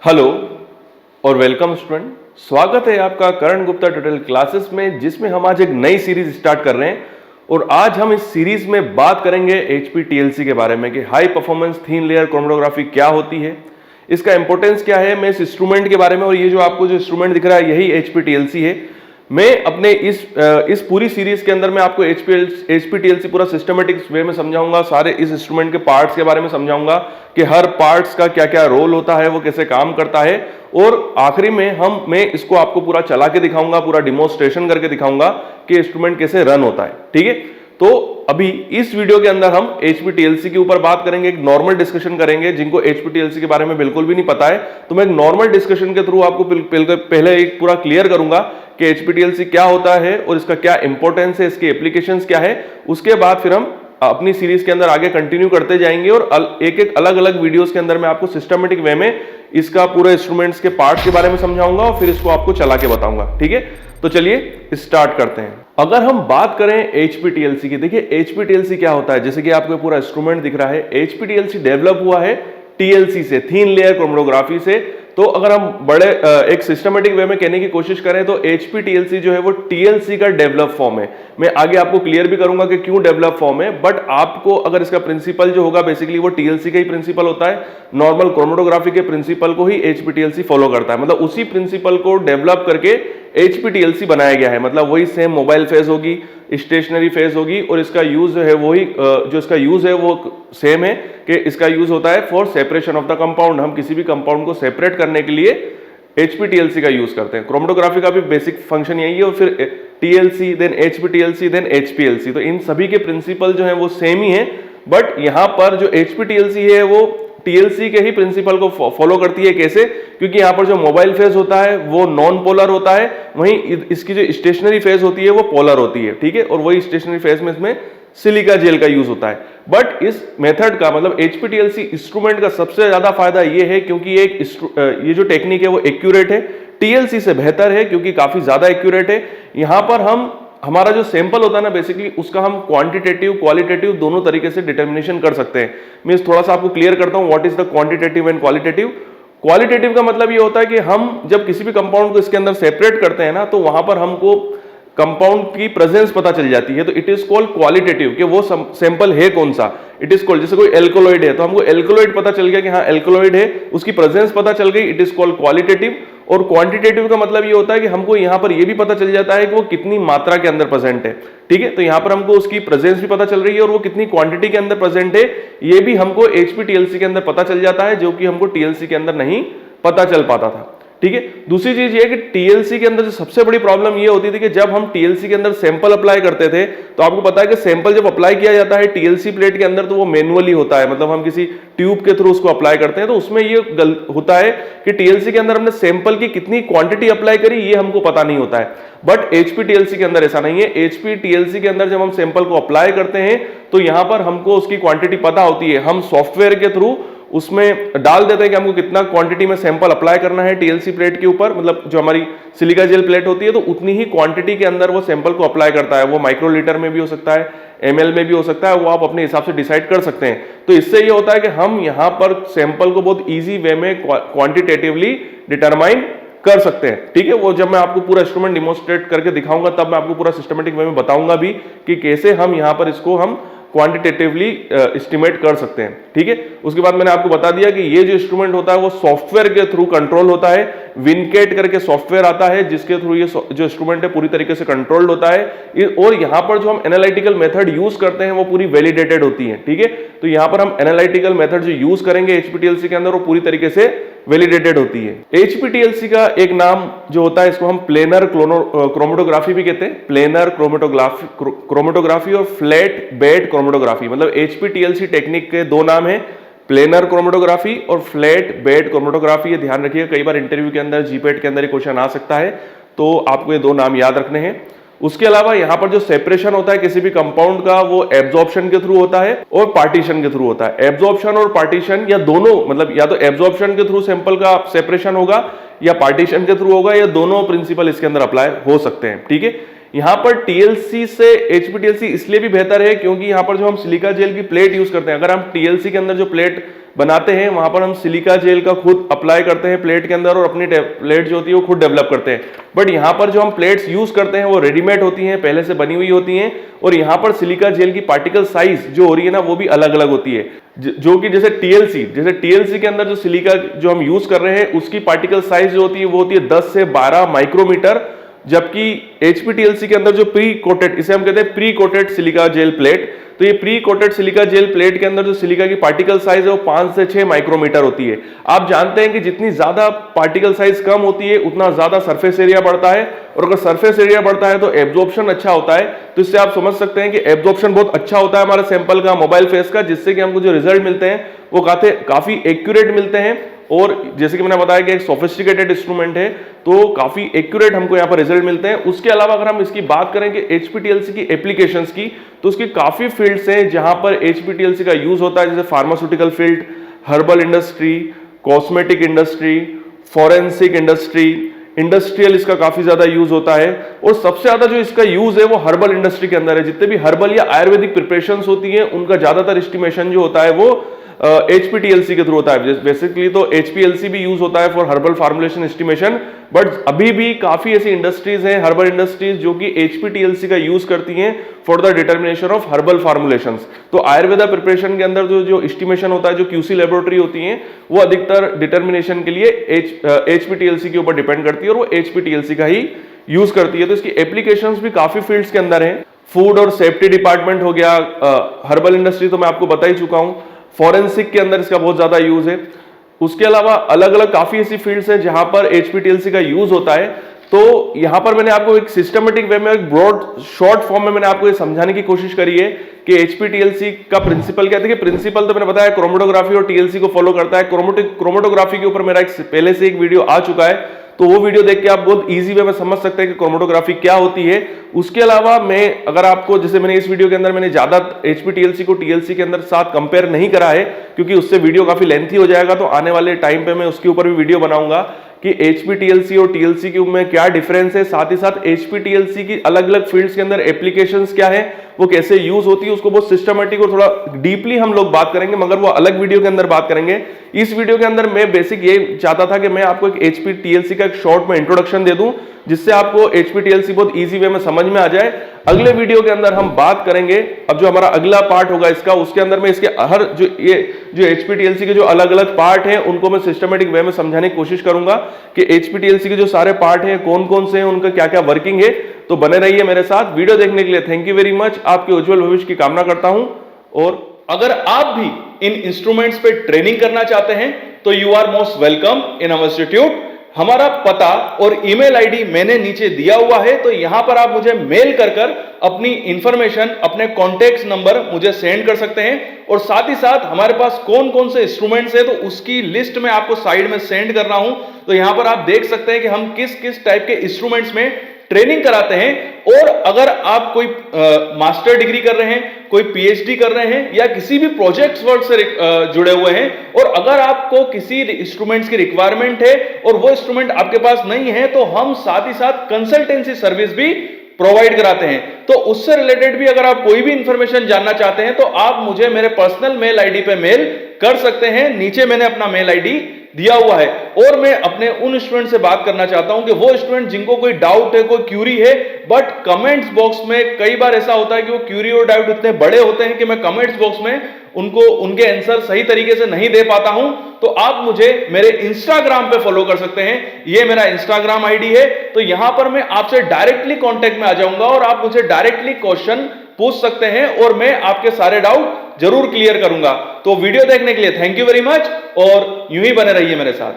Hello और welcome student. स्वागत है आपका करण गुप्ता ट्यूटोरियल क्लासेस में, जिसमें हम आज एक नई सीरीज स्टार्ट कर रहे हैं। और आज हम इस सीरीज में बात करेंगे HPTLC के बारे में कि high performance thin layer chromatography क्या होती है, इसका इंपॉर्टेंस क्या है। मैं इस इंस्ट्रूमेंट के बारे में, और ये जो आपको जो इंस्ट्रूमेंट दिख रहा है यही HPTLC है। मैं अपने इस पूरी सीरीज के अंदर मैं आपको HPTLC पूरा सिस्टमेटिक वे में समझाऊंगा, सारे इस इंस्ट्रूमेंट के पार्ट्स के बारे में समझाऊंगा कि हर पार्ट्स का क्या क्या रोल होता है, वो कैसे काम करता है। और आखिरी में मैं इसको आपको पूरा चला के दिखाऊंगा, पूरा डिमोन्स्ट्रेशन करके दिखाऊंगा कि इंस्ट्रूमेंट कैसे रन होता है। ठीक है, तो अभी इस वीडियो के अंदर हम HPTLC के ऊपर बात करेंगे, एक नॉर्मल डिस्कशन करेंगे। जिनको HPTLC के बारे में बिल्कुल भी नहीं पता है तो मैं एक नॉर्मल डिस्कशन के थ्रू आपको पहले एक पूरा क्लियर करूंगा कि HPTLC क्या होता है और इसका क्या इंपॉर्टेंस है, इसके एप्लीकेशंस क्या है। उसके बाद फिर हम अपनी सीरीज के अंदर आगे कंटिन्यू करते जाएंगे और एक एक अलग अलग वीडियोस के अंदर मैं आपको सिस्टमेटिक वे में इसका पूरे इंस्ट्रूमेंट्स के पार्ट्स के बारे में समझाऊंगा और फिर इसको आपको चला के बताऊंगा। ठीक है, तो चलिए स्टार्ट करते हैं। अगर हम बात करें HPTLC की, देखिए HPTLC क्या होता है। जैसे कि आपको पूरा इंस्ट्रूमेंट दिख रहा है, HPTLC डेवलप हुआ है TLC से, थिन लेयर क्रोमेटोग्राफी से। तो अगर हम बड़े एक सिस्टमेटिक वे में कहने की कोशिश करें तो HPTLC जो है वो TLC का डेवलप फॉर्म है। मैं आगे आपको क्लियर भी करूंगा कि क्यों डेवलप फॉर्म है, बट आपको अगर इसका प्रिंसिपल जो होगा बेसिकली वो TLC का ही प्रिंसिपल होता है। नॉर्मल क्रोमेटोग्राफी के प्रिंसिपल को ही HPTLC फॉलो करता है, मतलब उसी प्रिंसिपल को डेवलप करके HPTLC बनाया गया है। मतलब वही सेम मोबाइल फेज होगी, स्टेशनरी फेज होगी, और इसका यूज जो है वही जो इसका यूज है वो सेम है कि इसका यूज होता है for separation of the compound. हम किसी भी कंपाउंड को सेपरेट करने के लिए HPTLC का यूज करते हैं। क्रोमेटोग्राफी का भी बेसिक फंक्शन यही है, और फिर TLC then HPTLC then HPLC, तो इन सभी के प्रिंसिपल जो है वो सेम ही है। बट यहां पर जो HPTLC है वो TLC के ही प्रिंसिपल को फॉलो करती है। कैसे? क्योंकि यहां पर जो मोबाइल फेज होता है वो नॉन पोलर होता है, वहीं इसकी जो स्टेशनरी फेज होती है वो पोलर होती है। ठीक है, और वही स्टेशनरी फेज में इसमें सिलिका जेल का यूज होता है। बट इस मेथड का मतलब HPTLC इंस्ट्रूमेंट का सबसे ज्यादा फायदा ये है क्योंकि ये जो टेक्निक है वो एक्यूरेट है, TLC से बेहतर है क्योंकि काफी ज्यादा एक्यूरेट है। यहां पर हमारा जो सैंपल होता है ना बेसिकली उसका हम क्वांटिटेटिव क्वालिटेटिव दोनों तरीके से डिटर्मिनेशन कर सकते हैं। मैं थोड़ा सा आपको क्लियर करता हूं what is the quantitative and qualitative. Qualitative का मतलब ये होता है कि हम जब किसी भी कंपाउंड को इसके अंदर सेपरेट करते हैं ना, तो वहां पर हमको कंपाउंड की प्रेजेंस पता चल जाती है, तो इट इज कॉल्ड क्वालिटेटिव कि वो सैंपल है कौन सा। इट इज कॉल्ड, जैसे कोई एल्कोलॉइड है तो हमको एल्कोलॉइड पता चल गया कि हाँ एल्कोलॉइड है, उसकी प्रेजेंस पता चल गई, इट इज कॉल्ड क्वालिटेटिव। और क्वांटिटेटिव का मतलब ये होता है कि हमको यहां पर ये भी पता चल जाता है कि वो कितनी मात्रा के अंदर प्रेजेंट है। ठीक है, तो यहां पर हमको उसकी प्रेजेंस भी पता चल रही है और वो कितनी क्वांटिटी के अंदर प्रेजेंट है ये भी हमको HPTLC के अंदर पता चल जाता है, जो कि हमको TLC के अंदर नहीं पता चल पाता था। ठीक है, दूसरी चीज ये कि TLC के अंदर जो सबसे बड़ी प्रॉब्लम ये होती थी कि जब हम TLC के अंदर सैंपल अप्लाई करते थे, तो आपको पता है कि सैंपल जब अप्लाई किया जाता है TLC प्लेट के अंदर तो वो मैनुअली होता है, मतलब हम किसी ट्यूब के थ्रू उसको अप्लाई करते हैं। तो उसमें ये होता है कि TLC के अंदर हमने सैंपल की कितनी क्वांटिटी अप्लाई करी ये हमको पता नहीं होता है। बट HPTLC के अंदर ऐसा नहीं है। HPTLC के अंदर जब हम सैंपल को अप्लाई करते हैं तो यहां पर हमको उसकी क्वांटिटी पता होती है। हम सॉफ्टवेयर के थ्रू उसमें डाल देते हैं कि हमको कितना क्वांटिटी में सैंपल अप्लाई करना है TLC प्लेट के ऊपर, मतलब जो हमारी सिलिका जेल प्लेट होती है, तो उतनी ही क्वांटिटी के अंदर वो सैंपल को अप्लाई करता है। वो माइक्रोलीटर में भी हो सकता है, ml में भी हो सकता है, वो आप अपने हिसाब से डिसाइड कर सकते हैं। तो इससे ये होता है कि हम यहाँ पर सैंपल को बहुत ईजी वे में क्वांटिटेटिवली डिटरमाइन कर सकते हैं। ठीक है, वो जब मैं आपको पूरा इंस्ट्रूमेंट डिमोन्स्ट्रेट करके दिखाऊंगा तब मैं आपको पूरा सिस्टमेटिक वे में बताऊंगा भी कि कैसे हम यहाँ पर इसको हम क्वांटिटेटिवली एस्टिमेट कर सकते हैं। ठीक है, उसके बाद मैंने आपको बता दिया कि ये जो इंस्ट्रूमेंट होता है वो सॉफ्टवेयर के थ्रू कंट्रोल होता है। विनकेट करके सॉफ्टवेयर आता है जिसके थ्रू ये जो इंस्ट्रूमेंट है पूरी तरीके से कंट्रोल्ड होता है। और यहां पर जो हम एनालिटिकल मेथड यूज करते हैं वो पूरी वैलिडेटेड होती है। ठीक है, तो यहां पर हम एनालिटिकल मेथड जो यूज करेंगे HPTLC के अंदर वो पूरी तरीके से वैलिडेटेड होती है। HPTLC का एक नाम जो होता है इसको हम प्लेनर क्रोमेटोग्राफी भी कहते हैं। प्लेनर क्रोमेटोग्राफी और फ्लैट बेड क्रोमेटोग्राफी, मतलब HPTLC टेक्निक के दो नाम है, प्लेनर क्रोमेटोग्राफी और फ्लैट बेड क्रोमेटोग्राफी। ये ध्यान रखिएगा, कई बार इंटरव्यू के अंदर GPAT के अंदर ये क्वेश्चन आ सकता है, तो आपको ये दो नाम याद रखने हैं। उसके अलावा यहां पर जो सेपरेशन होता है किसी भी कंपाउंड का वो एब्जॉर्प्शन के थ्रू होता है और पार्टीशन के थ्रू होता है। एब्जॉर्प्शन और पार्टीशन या दोनों, मतलब या तो एब्जॉर्प्शन के थ्रू सैंपल का सेपरेशन होगा या पार्टीशन के थ्रू होगा, या दोनों प्रिंसिपल इसके अंदर अप्लाई हो सकते हैं। ठीक है, यहां पर TLC से HPTLC इसलिए भी बेहतर है क्योंकि यहां पर जो हम सिलिका जेल की प्लेट यूज करते हैं, अगर हम TLC के अंदर जो प्लेट बनाते हैं वहां पर हम सिलिका जेल का खुद अप्लाई करते हैं प्लेट के अंदर और अपनी प्लेट जो होती है वो खुद डेवलप करते हैं। बट यहाँ पर जो हम प्लेट्स यूज करते हैं वो रेडीमेड होती हैं, पहले से बनी हुई होती हैं, और यहाँ पर सिलिका जेल की पार्टिकल साइज जो हो रही है ना वो भी अलग अलग होती है। जो कि जैसे टीएलसी के अंदर जो सिलिका जो हम यूज कर रहे हैं उसकी पार्टिकल साइज जो होती है वो होती है 10 से 12 माइक्रोमीटर, जबकि एचपीटीएलसी के अंदर जो प्री कोटेड, इसे हम कहते हैं pre coated silica gel plate, तो ये pre coated silica gel plate के अंदर जो सिलिका की पार्टिकल साइज है वो 5 से 6 माइक्रोमीटर होती है। आप जानते हैं कि जितनी ज्यादा पार्टिकल साइज कम होती है उतना ज्यादा सरफेस एरिया बढ़ता है, और अगर सरफेस एरिया बढ़ता है तो एब्जॉर्प्शन अच्छा होता है। तो इससे आप समझ सकते हैं कि एब्जॉर्प्शन बहुत अच्छा होता है हमारे सैंपल का, मोबाइल फेस का, जिससे कि हमको जो रिजल्ट मिलते हैं वो काफी एक्यूरेट मिलते हैं। और जैसे कि मैंने बताया कि एक सोफिस्टिकेटेड इंस्ट्रूमेंट है तो काफी एक्यूरेट हमको यहाँ पर रिजल्ट मिलते हैं। उसके अलावा अगर हम इसकी बात करें कि एचपीटीएलसी की एप्लीकेशंस की, तो उसकी काफी फील्ड्स हैं जहां पर एचपीटीएलसी का यूज होता है, जैसे pharmaceutical field, herbal industry, cosmetic industry, forensic industry, industrial इसका काफी ज्यादा यूज होता है। और सबसे ज्यादा जो इसका यूज है वो हर्बल इंडस्ट्री के अंदर है। जितने भी हर्बल या आयुर्वेदिक प्रिपरेशंस होती हैं उनका ज्यादातर एस्टिमेशन जो होता है वो एचपीटीएलसी के थ्रू होता है। बेसिकली तो एचपीएलसी भी यूज होता है for herbal formulation estimation, but अभी भी काफी ऐसी इंडस्ट्रीज हैं, हर्बल इंडस्ट्रीज, जो कि एचपीटीएलसी का यूज करती हैं for the determination of herbal formulations. तो आयुर्वेदा प्रिपरेशन के अंदर जो एस्टिमेशन होता है, जो क्यूसी लेबोरेटरी होती है, वो अधिकतर डिटर्मिनेशन के लिए एचपीटीएलसी के ऊपर डिपेंड करती है और वो एचपीटीएलसी का ही यूज करती है। तो इसकी एप्लीकेशंस भी काफी फील्ड्स के अंदर है। फूड और सेफ्टी डिपार्टमेंट हो गया, हर्बल इंडस्ट्री तो मैं आपको बता ही चुका हूं, फॉरेंसिक के अंदर इसका बहुत ज्यादा यूज है। उसके अलावा अलग अलग काफी ऐसी फील्ड्स हैं जहां पर एचपीटीएलसी का यूज होता है। तो यहां पर मैंने आपको एक सिस्टमेटिक वे में, एक ब्रॉड शॉर्ट फॉर्म में मैंने आपको ये समझाने की कोशिश करी है कि एचपीटीएलसी का प्रिंसिपल क्या है। देखिए प्रिंसिपल तो मैंने बताया क्रोमेटोग्राफी और टीएलसी को फॉलो करता है। क्रोमेटोग्राफी के ऊपर मेरा पहले से एक वीडियो आ चुका है, तो वो वीडियो देख के आप बहुत इजी वे में समझ सकते हैं कि क्रोमेटोग्राफी क्या होती है। उसके अलावा मैं अगर आपको, जैसे मैंने इस वीडियो के अंदर मैंने ज्यादा एचपीटीएलसी को टीएलसी के अंदर साथ कंपेयर नहीं करा है क्योंकि उससे वीडियो काफी लेंथी हो जाएगा, तो आने वाले टाइम पे मैं उसके ऊपर भी वीडियो बनाऊंगा कि एचपीटीएलसी और टीएलसी के में क्या डिफरेंस है, साथ ही साथ एचपीटीएलसी की अलग अलग फील्ड्स के अंदर एप्लीकेशंस क्या है, वो कैसे यूज होती है, उसको बहुत सिस्टमेटिक और थोड़ा डीपली हम लोग बात करेंगे, मगर वो अलग वीडियो के अंदर बात करेंगे। इस वीडियो के अंदर मैं बेसिक ये चाहता था कि मैं आपको एक एचपीटीएलसी का एक शॉर्ट में इंट्रोडक्शन दे दूं जिससे आपको एचपीटीएलसी बहुत इजी वे में समझ में आ जाए। अगले वीडियो के अंदर हम बात करेंगे, अब जो हमारा अगला पार्ट होगा इसका, उसके अंदर मैं इसके हर जो एचपीटीएलसी के जो अलग अलग पार्ट हैं उनको मैं सिस्टमेटिक वे में समझाने की कोशिश करूंगा कि एचपीटीएलसी के जो सारे पार्ट हैं कौन कौन से हैं, उनका क्या क्या वर्किंग है। तो बने रहिए मेरे साथ। वीडियो देखने के लिए थैंक यू वेरी मच। आपके उज्जवल भविष्य की कामना करता हूं। और अगर आप भी इन इंस्ट्रूमेंट्स पे ट्रेनिंग करना चाहते हैं तो you are most welcome in our institute. हमारा पता और ईमेल आईडी मैंने नीचे दिया हुआ है, तो यहां पर आप मुझे मेल कर अपनी इंफॉर्मेशन, अपने कॉन्टेक्ट नंबर मुझे सेंड कर सकते हैं। और साथ ही साथ हमारे पास कौन कौन से इंस्ट्रूमेंट्स है तो उसकी लिस्ट में आपको साइड में सेंड कर रहा हूं। तो यहां पर आप देख सकते हैं कि हम किस किस टाइप के इंस्ट्रूमेंट्स में ट्रेनिंग कराते हैं। और अगर आप कोई मास्टर डिग्री कर रहे हैं, कोई पीएचडी कर रहे हैं या किसी भी प्रोजेक्ट वर्क से जुड़े हुए हैं, और अगर आपको किसी इंस्ट्रूमेंट्स की रिक्वायरमेंट है और वो इंस्ट्रूमेंट आपके पास नहीं है, तो हम साथ ही साथ कंसल्टेंसी सर्विस भी प्रोवाइड कराते हैं। तो उससे रिलेटेड भी अगर आप कोई भी इंफॉर्मेशन जानना चाहते हैं तो आप मुझे मेरे पर्सनल मेल आईडी पे मेल कर सकते हैं। नीचे मैंने अपना मेल आईडी दिया हुआ है। और मैं अपने उन स्टूडेंट से बात करना चाहता हूं कि वो स्टूडेंट जिनको कोई डाउट है, कोई क्यूरी है, बट कमेंट्स बॉक्स में कई बार ऐसा होता है कि वो क्यूरी और डाउट इतने बड़े होते हैं कि मैं कमेंट्स बॉक्स में उनको उनके आंसर सही तरीके से नहीं दे पाता हूं। तो आप मुझे मेरे इंस्टाग्राम पे फॉलो कर सकते हैं। ये मेरा इंस्टाग्राम आईडी है। तो यहां पर मैं आपसे डायरेक्टली कांटेक्ट में आ जाऊंगा और आप मुझे डायरेक्टली क्वेश्चन पूछ सकते हैं और मैं आपके सारे डाउट जरूर क्लियर करूंगा। तो वीडियो देखने के लिए थैंक यू वेरी मच और यूं ही बने रहिए मेरे साथ।